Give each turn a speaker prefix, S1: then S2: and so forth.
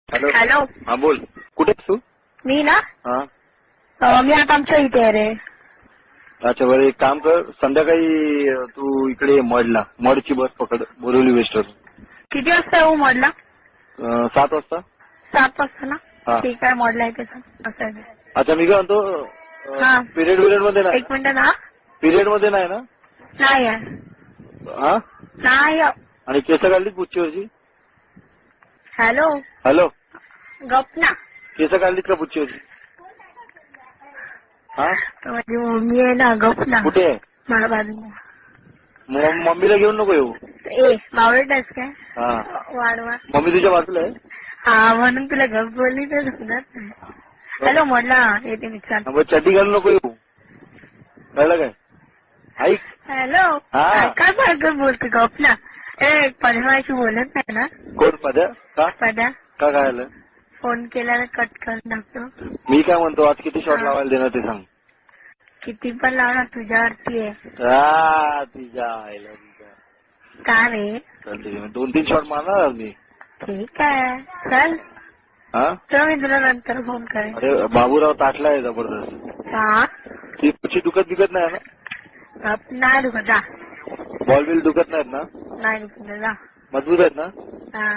S1: Hello
S2: hello.
S1: हा बोल. कुठे आहेस तू?
S2: मी ना
S1: हा
S2: मी आता आमच्या इथे आहे रे.
S1: अच्छा बरं एक काम कर, संध्याकाळी तू इकडे ये मडला. मडची बस पकड बोरिवली वेस्टवर.
S2: किती वाजता येऊ मॉडला?
S1: 7 वाजता.
S2: 7 वाजता ना.
S1: हा.
S2: ठीक आहे मॉडला येते सर. असं आहे.
S1: अच्छा मी काय म्हणतो,
S2: हा.
S1: पिरियड मध्ये नाही,
S2: एक मिनिट ना.
S1: पिरियड मध्ये नाही ना?
S2: नाही आहे.
S1: हा.
S2: नाही.
S1: आणि केस काढलीत पुच्छीवरची?
S2: हॅलो.
S1: हॅलो
S2: गप ना.
S1: केस काढलीत का पुच्छीवरची? हा
S2: माझी मम्मी आहे ना. गप ना.
S1: कुठे आहे?
S2: मला बाजूला.
S1: मम्मीला घेऊन नको येऊ.
S2: ए बावळट आहेस काय?
S1: हा
S2: वाढवा.
S1: मम्मी तुझ्या बाजूला आहे.
S2: हा म्हणून तुला गप बोलली तर समजत नाही. हॅलो मॉडला येते मी. चाल.
S1: मग चड्डी घालून नको येऊ, कळलं काय? ऐक.
S2: हॅलो.
S1: हा.
S2: काय बरोबर बोलते गप ना. ए पडवायची बोलत नाही ना.
S1: कोण पद्या? का
S2: पद्या
S1: का काय आलं?
S2: फोन केल्यावर कट कर टाकतो.
S1: मी काय म्हणतो, आज किती शॉट लावायला देणार ते सांग.
S2: किती पण लावणार तुझ्यावरती आहे.
S1: तिच्या आईला तिच्या.
S2: का रे?
S1: चालते 2-3 शॉट मारणार आज मी.
S2: ठीक आहे चल.
S1: हा
S2: तर मी तुला नंतर फोन करेन.
S1: अरे बाबूराव ताटलाय जबरदस्त.
S2: का?
S1: ती पुढची दुखत नाही ना?
S2: नाही दुखत जा.
S1: बॉल बिल दुखत नाहीत ना?
S2: नाही दुखत जा.
S1: मजबूत आहेत ना?
S2: हा.